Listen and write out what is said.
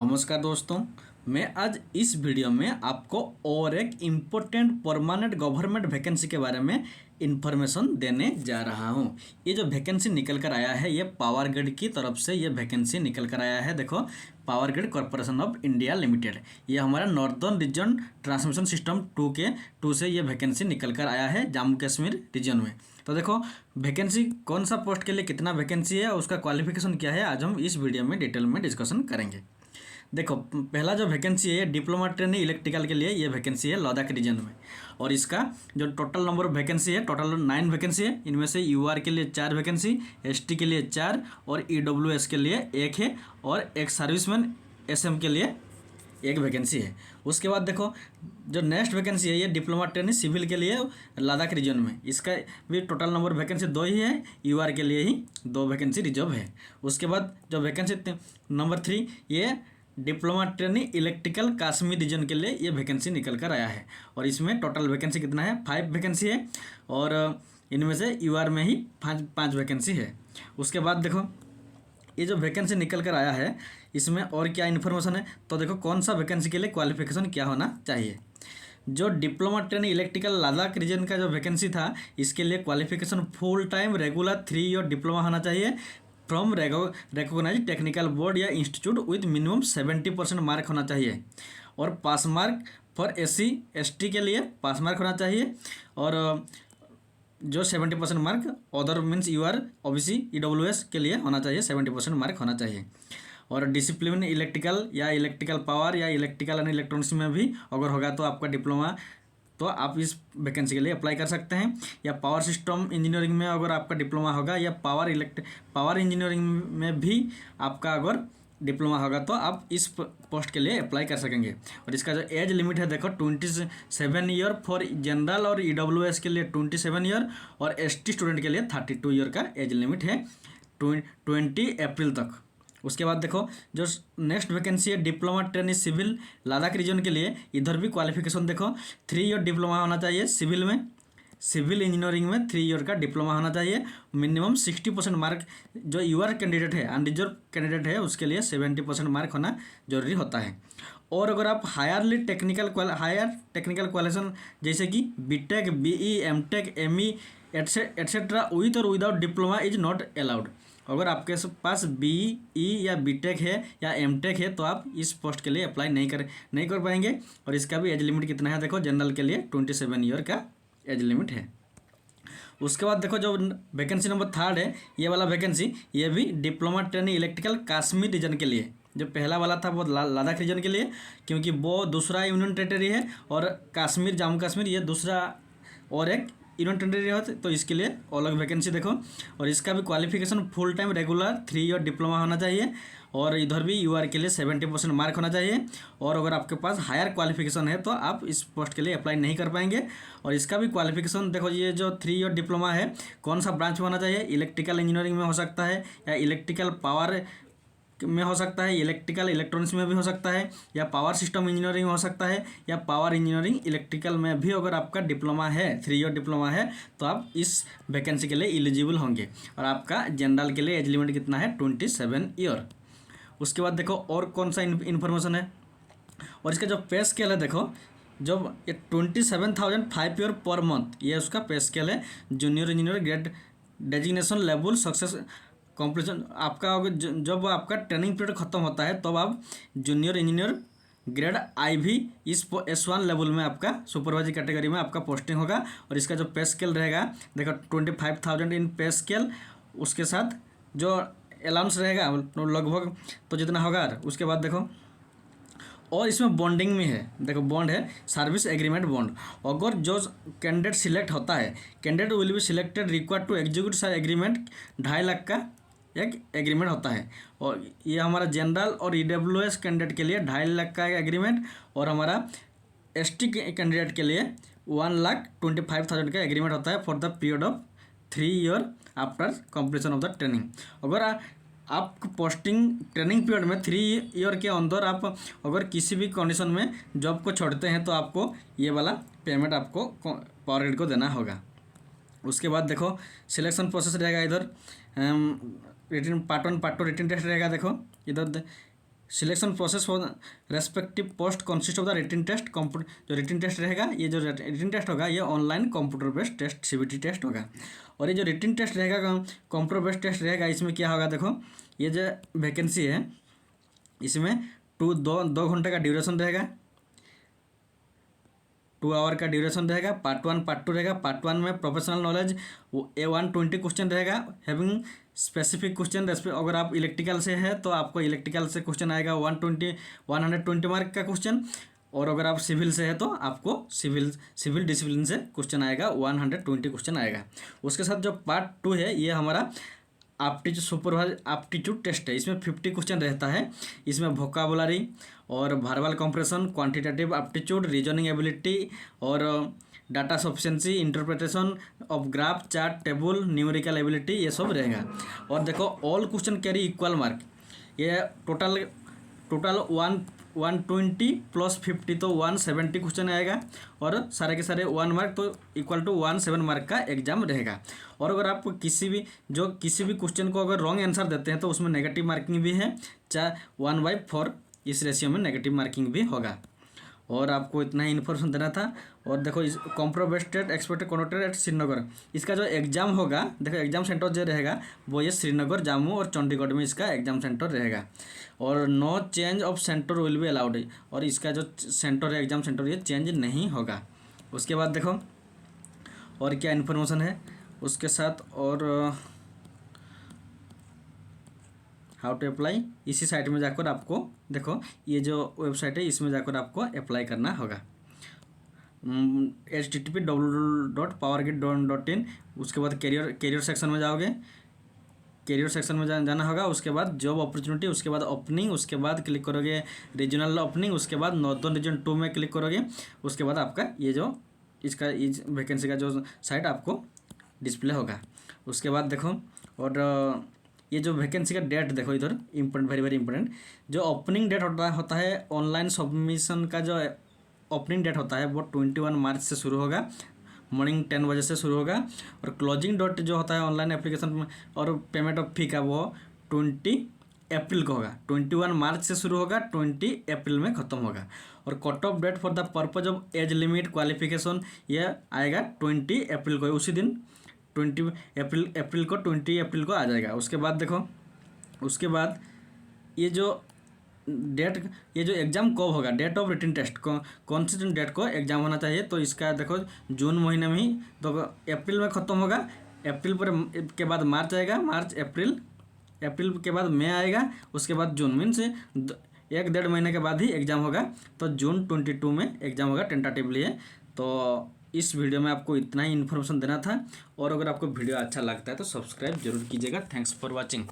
नमस्कार दोस्तों, मैं आज इस वीडियो में आपको और एक इम्पोर्टेंट परमानेंट गवर्नमेंट वैकेंसी के बारे में इन्फॉर्मेशन देने जा रहा हूं। ये जो वैकेंसी निकल कर आया है ये पावर ग्रिड की तरफ से ये वैकेंसी निकल कर आया है। देखो, power grid corporation of India limited, ये हमारा northern region transmission system two से ये वैकेंसी निकल कर आया है जम्मू कश्मीर रीजन में। तो देखो, वैकेंसी कौन सा पोस्ट के लिए कितना वैकेंसी है, उसका क्वालिफिकेशन क्या है, आज हम इस वीडियो में डिटेल में डिस्कशन करेंगे। देखो, पहला जो वैकेंसी है डिप्लोमा ट्रेनी इलेक्ट्रिकल के लिए ये वैकेंसी है लद्दाख रीजन में। और इसका जो टोटल नंबर ऑफ वैकेंसी है, टोटल 9 वैकेंसी है। इनमें से यूआर के लिए 4 वैकेंसी, एसटी के लिए 4 और ईडब्ल्यूएस के लिए 1 है और एक सर्विसमैन एसएम के लिए 1 वैकेंसी है। उसके बाद देखो, जो नेक्स्ट वैकेंसी है ये डिप्लोमा ट्रेनी सिविल के लिए लद्दाख रीजन में। इसका भी टोटल नंबर वैकेंसी 2 ही है, यूआर के लिए ही 2 वैकेंसी रिजर्व है। उसके बाद जो वैकेंसी नंबर 3 ये diploma trainee electrical Kashmir region के लिए ये वैकेंसी निकल कर आया है। और इसमें टोटल वैकेंसी कितना है, 5 वैकेंसी है और इनमें से यूआर में ही 5 वैकेंसी है। उसके बाद देखो, ये जो वैकेंसी निकल कर आया है इसमें और क्या इन्फॉर्मेशन है, तो देखो कौन सा वैकेंसी के लिए क्वालिफिकेशन क्या होना चाहिए। जो diploma trainee electrical Ladakh region का जो वैकेंसी था इसके लिए qualification full time regular 3 year diploma होना चाहिए फ्रॉम रिकॉग्नाइज टेक्निकल बोर्ड या इंस्टीट्यूट विद मिनिमम 70% मार्क होना चाहिए। और pass mark for SC ST के लिए पास मार्क होना चाहिए। और जो 70% mark other means UR OBC EWS के लिए होना चाहिए, 70% मार्क होना चाहिए। और डिसिप्लिन इलेक्ट्रिकल या इलेक्ट्रिकल पावर या इलेक्ट्रिकल एंड इलेक्ट्रॉनिक्स में भी अगर होगा तो आपका डिप्लोमा, तो आप इस वैकेंसी के लिए अप्लाई कर सकते हैं। या पावर सिस्टम इंजीनियरिंग में अगर आपका डिप्लोमा होगा या पावर इंजीनियरिंग में भी आपका अगर डिप्लोमा होगा तो आप इस पोस्ट के लिए अप्लाई कर सकेंगे। और इसका जो एज लिमिट है देखो 27 ईयर फॉर जनरल और EWS के लिए 27 ईयर और ST स्टूडेंट के लिए 32 ईयर का एज लिमिट है 20 अप्रैल तक। उसके बाद देखो, जो नेक्स्ट वैकेंसी है diploma trainee civil Ladakh region के लिए, इधर भी क्वालिफिकेशन देखो 3 ईयर डिप्लोमा होना चाहिए सिविल में। सिविल इंजीनियरिंग में 3 ईयर का डिप्लोमा होना चाहिए। मिनिमम 60% मार्क जो यूआर कैंडिडेट है, अनरिजर्व कैंडिडेट है, उसके लिए 70% मार्क होना जरूरी होता है। और अगर आप हायर टेक्निकल क्वालिफिकेशन जैसे कि BTech BE MTech ME etcetera with और without diploma is not allowed. अगर आपके पास BE या BTech है या MTech है तो आप इस पोस्ट के लिए अप्लाई नहीं कर पाएंगे। और इसका भी एज लिमिट कितना है देखो, जनरल के लिए 27 ईयर का एज लिमिट है। उसके बाद देखो, जो वैकेंसी नंबर 3 है ये वाला वैकेंसी, ये भी diploma trainee electrical Kashmir region के लिए। जो पहला वाला था वो लद्दाख रीजन के लिए, क्योंकि वो दूसरा यूनियन टेरिटरी है और कश्मीर जम्मू कश्मीर ये दूसरा और एक यूनियन टेरिटरी होता है, तो इसके लिए अलग वैकेंसी देखो। और इसका भी qualification full time regular 3 year diploma होना चाहिए। और इधर भी यूआर के लिए 70% मार्क होना चाहिए। और अगर आपके पास हायर क्वालिफिकेशन है तो आप इस पोस्ट के लिए अप्लाई नहीं कर पाएंगे। और इसका भी क्वालिफिकेशन देखो, ये जो 3 ईयर डिप्लोमा है कौन सा ब्रांच में होना चाहिए, इलेक्ट्रिकल इंजीनियरिंग में हो सकता है या इलेक्ट्रिकल पावर में हो सकता है, इलेक्ट्रिकल इलेक्ट्रॉनिक्स में भी हो सकता है, या पावर सिस्टम इंजीनियरिंग में हो सकता है, या पावर इंजीनियरिंग इलेक्ट्रिकल में भी अगर आपका डिप्लोमा है 3 ईयर डिप्लोमा है तो आप इस वैकेंसी के लिए एलिजिबल होंगे। और आपका जनरल के लिए एज लिमिट कितना है 27 ईयर। उसके बाद देखो और कौन सा इन्फॉर्मेशन है, और इसका जो पे स्केल है देखो, जब ये 27,500 पर मंथ ये उसका पे स्केल है। Junior engineer grade designation level success completion आपका जब आपका ट्रेनिंग पीरियड खत्म होता है तब तो आप जूनियर इंजीनियर ग्रेड IV इस S1 लेवल में आपका सुपरवाइजर कैटेगरी में आपका पोस्टिंग होगा। और इसका जो पे स्केल रहेगा देखो 25,000 इन पे स्केल, उसके साथ जो अलाउंस रहेगा लगभग तो जितना होगा। उसके बाद देखो, और इसमें बॉन्डिंग में है देखो, बॉन्ड है सर्विस एग्रीमेंट बॉन्ड। अगर जो कैंडिडेट सिलेक्ट होता है, candidate will be selected required to execute agreement 2.5 lakh का एक एग्रीमेंट होता है। और ये हमारा जनरल और EWS कैंडिडेट के लिए 2.5 लाख का एग्रीमेंट, और हमारा ST कैंडिडेट के लिए 1,25,000 का एग्रीमेंट होता है for the period of 3 year after completion of the training. अगर आप पोस्टिंग ट्रेनिंग पीरियड में 3 ईयर के अंदर आप अगर किसी भी कंडीशन में जॉब को छोड़ते हैं तो आपको ये वाला पेमेंट आपको पावर ग्रिड को देना होगा। उसके बाद देखो, सिलेक्शन प्रोसेस रहेगा इधर written part 1 part 2 written test रहेगा। देखो इधर selection process for respective post consist of the written test. जो रिटन टेस्ट रहेगा, ये जो रिटन टेस्ट होगा ये online computer based test CBT test होगा। और ये जो रिटन टेस्ट रहेगा कंप्यूटर बेस्ड टेस्ट रहेगा, इसमें क्या होगा देखो, ये जो वैकेंसी है इसमें दो घंटे का ड्यूरेशन रहेगा, 2 आवर का ड्यूरेशन रहेगा। पार्ट 1 पार्ट 2 रहेगा। पार्ट 1 में प्रोफेशनल नॉलेज 120 क्वेश्चन रहेगा, हैविंग स्पेसिफिक क्वेश्चन। अगर आप इलेक्ट्रिकल से है तो आपको इलेक्ट्रिकल से क्वेश्चन आएगा 120 मार्क का क्वेश्चन। और अगर आप सिविल से है तो आपको सिविल डिसिप्लिन से क्वेश्चन आएगा 120 क्वेश्चन आएगा। उसके साथ जो पार्ट 2 है ये हमारा सुपरवाइज एप्टीट्यूड टेस्ट है। इसमें 50 क्वेश्चन रहता है। इसमें वोकाबुलरी और verbal comprehension, quantitative aptitude, reasoning ability और data sufficiency, interpretation of graph, chart, table, numerical ability, ये सब रहेगा। और देखो all question carry equal mark. ये टोटल 120 प्लस 50 तो 170 क्वेश्चन आएगा। और सारे के सारे 1 मार्क तो इक्वल टू 17 मार्क का एग्जाम रहेगा। और अगर आप किसी भी क्वेश्चन को अगर रॉन्ग आंसर देते हैं तो उसमें नेगेटिव मार्किंग भी है, चाहे 1/4 इस रेशियो में नेगेटिव मार्किंग भी होगा। और आपको इतना ही इन्फॉर्मेशन देना था। और देखो इस computer based expert contacted at Srinagar, इसका जो एग्ज़ाम होगा, देखो एग्जाम सेंटर जो रहेगा वो ये श्रीनगर, जम्मू और चंडीगढ़ में इसका एग्जाम सेंटर रहेगा। और no change of centre will be allowed, और इसका जो सेंटर है एग्जाम सेंटर ये चेंज नहीं होगा। उसके बाद देखो और क्या इन्फॉर्मेशन है उसके साथ, और हाउ टू अप्लाई, इसी साइट में जाकर आपको देखो, ये जो वेबसाइट है इसमें जाकर आपको अप्लाई करना होगा। http://powergrid.in। उसके बाद कैरियर सेक्शन में जाओगे, कैरियर सेक्शन में जाना होगा। उसके बाद जॉब अपॉर्चुनिटी, उसके बाद ओपनिंग, उसके बाद क्लिक करोगे रीजनल ओपनिंग, उसके बाद नॉर्दर्न रीजन 2 में क्लिक करोगे। उसके बाद आपका ये जो इसका इस वैकेंसी का जो साइट आपको डिस्प्ले होगा। उसके बाद देखो, और ये जो वैकेंसी का डेट देखो इधर, इम्पोर्टेंट, वेरी वेरी इंपॉर्टेंट। जो ओपनिंग डेट होता है ऑनलाइन सबमिशन का, जो ओपनिंग डेट होता है वो 21 मार्च से शुरू होगा, मॉर्निंग 10 बजे से शुरू होगा। और क्लोजिंग डेट जो होता है ऑनलाइन एप्लीकेशन में और पेमेंट ऑफ फी का, वो 20 अप्रैल को होगा। 21 मार्च से शुरू होगा, 20 अप्रैल में ख़त्म होगा। और cut off date for the purpose of age limit qualification ये आएगा 20 अप्रैल को, उसी दिन 20 अप्रैल को 20 अप्रैल को आ जाएगा। उसके बाद देखो, उसके बाद ये जो एग्ज़ाम कब होगा, डेट ऑफ रिटन टेस्ट कौन सी डेट को एग्ज़ाम होना चाहिए, तो इसका देखो जून महीने में ही, तो अप्रैल में ख़त्म होगा। अप्रैल पर के बाद मार्च आएगा, अप्रैल के बाद मई आएगा, उसके बाद जून, मीन्स 1-1.5 महीने के बाद ही एग्ज़ाम होगा। तो जून 22 में एग्ज़ाम होगा टेंटेटिवली है। तो इस वीडियो में आपको इतना ही इन्फॉर्मेशन देना था। और अगर आपको वीडियो अच्छा लगता है तो सब्सक्राइब जरूर कीजिएगा। Thanks for watching.